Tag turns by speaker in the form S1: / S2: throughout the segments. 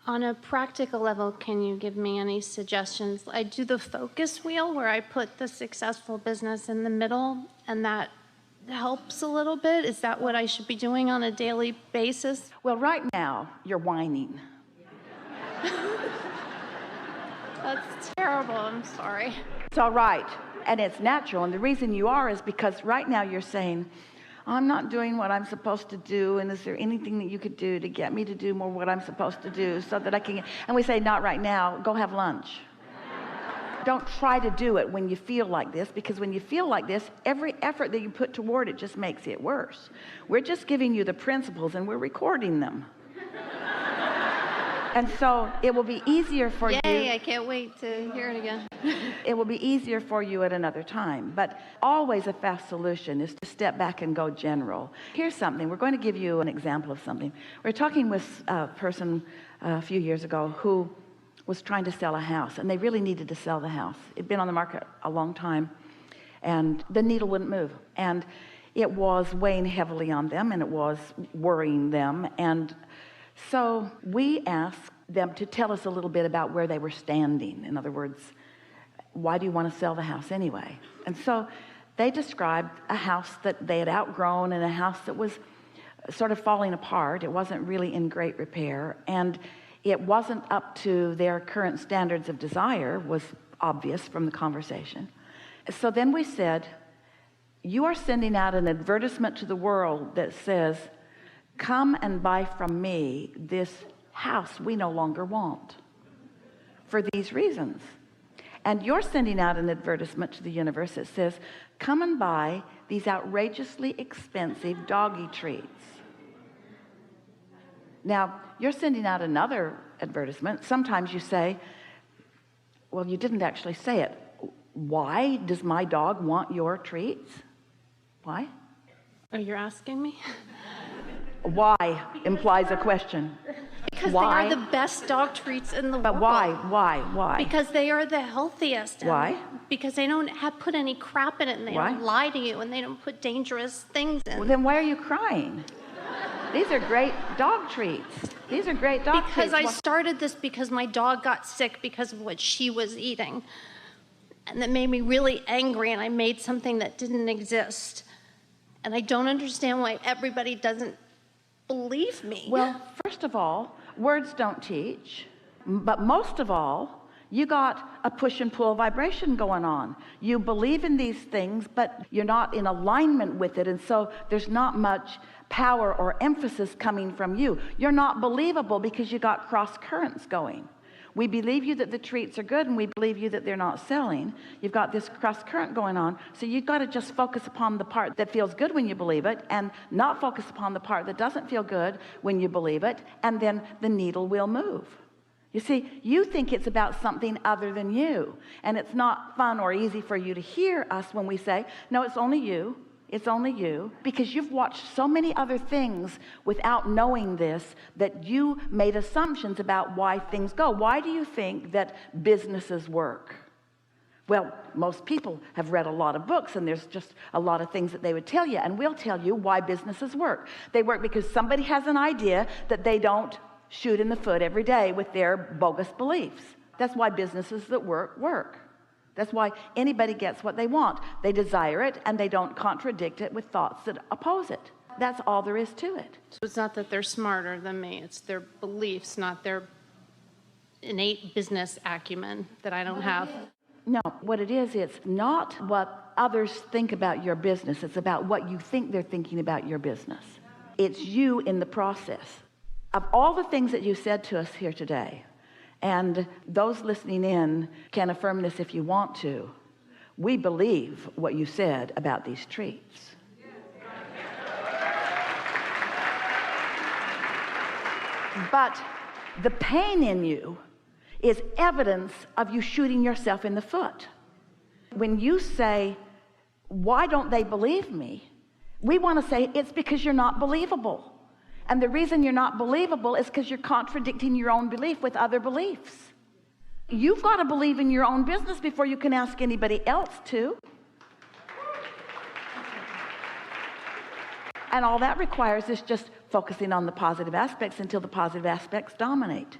S1: On a practical level, can you give me any suggestions? I do the focus wheel where I put the successful business in the middle, and that helps a little bit. Is that what I should be doing on a daily basis?
S2: Well, right now, you're whining.
S1: That's terrible. I'm sorry.
S2: It's all right, and it's natural, and the reason you are is because right now you're saying, I'm not doing what I'm supposed to do, and is there anything that you could do to get me to do more what I'm supposed to do so that I can, and we say, not right now, go have lunch. Don't try to do it when you feel like this, because when you feel like this, every effort that you put toward it just makes it worse. We're just giving you the principles, and we're recording them. And so it will be easier for you.
S1: Yay, I can't wait to hear it again.
S2: It will be easier for you at another time. But always a fast solution is to step back and go general. Here's something. We're going to give you an example of something. We were talking with a person a few years ago who was trying to sell a house, and they really needed to sell the house. It'd been on the market a long time, and the needle wouldn't move. And it was weighing heavily on them, and it was worrying them. And so we asked them to tell us a little bit about where they were standing. In other words, why do you want to sell the house anyway? And so they described a house that they had outgrown and a house that was sort of falling apart. It wasn't really in great repair, and it wasn't up to their current standards of desire, was obvious from the conversation. So then we said, you are sending out an advertisement to the world that says, come and buy from me this house we no longer want for these reasons. And you're sending out an advertisement to the universe that says, come and buy these outrageously expensive doggy treats. Now, you're sending out another advertisement. Sometimes you say, well, you didn't actually say it. Why does my dog want your treats? Why?
S1: Oh, you're asking me?
S2: Why implies a question.
S1: Because
S2: Why?
S1: they are the best dog treats in the world.
S2: But why?
S1: Because they are the healthiest.
S2: Why?
S1: Because they don't put any crap in it, and they
S2: Why?
S1: don't lie to you, and they don't put dangerous things in.
S2: Well, then why are you crying? These are great dog treats. These are great dog treats.
S1: Because I started this because my dog got sick because of what she was eating. And that made me really angry, and I made something that didn't exist. And I don't understand why everybody doesn't believe me.
S2: Well, first of all, words don't teach. But most of all, you got a push and pull vibration going on. You believe in these things, but you're not in alignment with it. And so there's not much power or emphasis coming from you. You're not believable because you got cross currents going. We believe you that the treats are good, and we believe you that they're not selling. You've got this cross current going on. So you've got to just focus upon the part that feels good when you believe it, and not focus upon the part that doesn't feel good when you believe it, and then the needle will move. You see, you think it's about something other than you, and it's not fun or easy for you to hear us when we say, no, it's only you. It's only you, because you've watched so many other things without knowing this, that you made assumptions about why things go. Why do you think that businesses work? Well, most people have read a lot of books, and there's just a lot of things that they would tell you, and we'll tell you why businesses work. They work because somebody has an idea that they don't shoot in the foot every day with their bogus beliefs. That's why businesses that work. That's why anybody gets what they want. They desire it, and they don't contradict it with thoughts that oppose it. That's all there is to it.
S1: So it's not that they're smarter than me. It's their beliefs, not their innate business acumen that I don't have.
S2: No, what it is, it's not what others think about your business. It's about what you think they're thinking about your business. It's you in the process. Of all the things that you said to us here today, and those listening in can affirm this if you want to, we believe what you said about these treats. But the pain in you is evidence of you shooting yourself in the foot. When you say, why don't they believe me? We want to say it's because you're not believable. And the reason you're not believable is because you're contradicting your own belief with other beliefs. You've got to believe in your own business before you can ask anybody else to. And all that requires is just focusing on the positive aspects until the positive aspects dominate.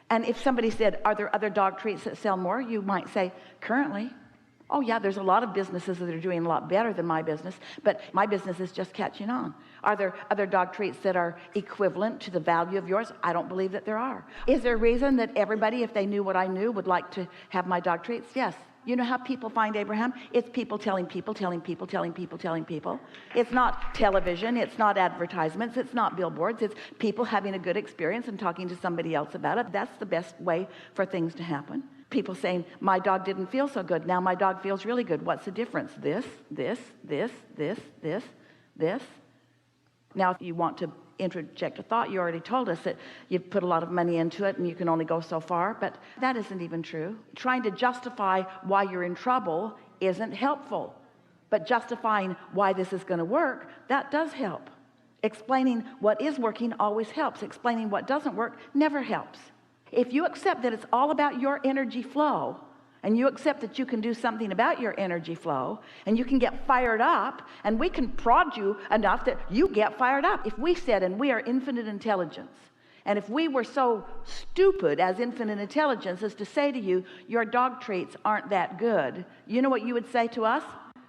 S2: And if somebody said, are there other dog treats that sell more? You might say, currently. Oh yeah, there's a lot of businesses that are doing a lot better than my business, but my business is just catching on. Are there other dog treats that are equivalent to the value of yours? I don't believe that there are. Is there a reason that everybody, if they knew what I knew, would like to have my dog treats? Yes. You know how people find Abraham? It's people telling people, telling people, telling people, telling people. It's not television, it's not advertisements, it's not billboards, it's people having a good experience and talking to somebody else about it. That's the best way for things to happen. People saying, my dog didn't feel so good, now my dog feels really good. What's the difference? This. Now if you want to interject a thought, you already told us that you've put a lot of money into it and you can only go so far, but that isn't even true. Trying to justify why you're in trouble isn't helpful, but justifying why this is going to work, that does help. Explaining what is working always helps. Explaining what doesn't work never helps. If you accept that it's all about your energy flow, and you accept that you can do something about your energy flow, and you can get fired up, and we can prod you enough that you get fired up. If we said, and we are infinite intelligence, and if we were so stupid as infinite intelligence as to say to you, your dog treats aren't that good, you know what you would say to us?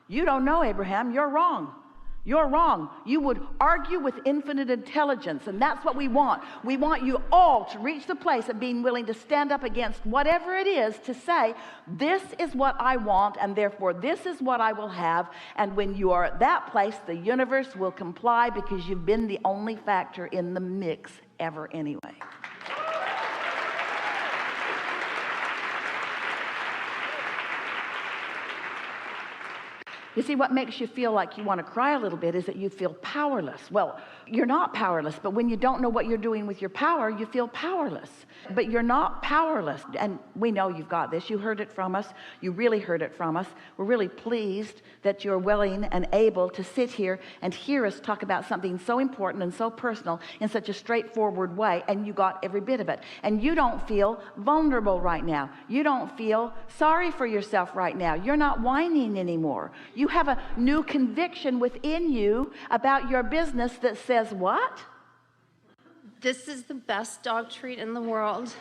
S2: You don't know, Abraham, you're wrong. You're wrong. You would argue with infinite intelligence, and that's what we want. We want you all to reach the place of being willing to stand up against whatever it is to say, this is what I want, and therefore this is what I will have. And when you are at that place, the universe will comply because you've been the only factor in the mix ever anyway. You see, what makes you feel like you want to cry a little bit is that you feel powerless. Well, you're not powerless, but when you don't know what you're doing with your power, you feel powerless. But you're not powerless, and we know you've got this. You heard it from us. You really heard it from us. We're really pleased that you're willing and able to sit here and hear us talk about something so important and so personal in such a straightforward way, and you got every bit of it. And you don't feel vulnerable right now. You don't feel sorry for yourself right now. You're not whining anymore. You have a new conviction within you about your business that says what?
S1: This is the best dog treat in the world.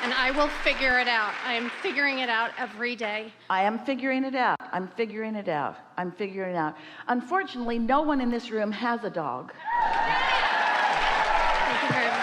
S1: And I will figure it out. I am figuring it out every day.
S2: I am figuring it out. I'm figuring it out. I'm figuring it out. Unfortunately, no one in this room has a dog.
S1: Thank you very much.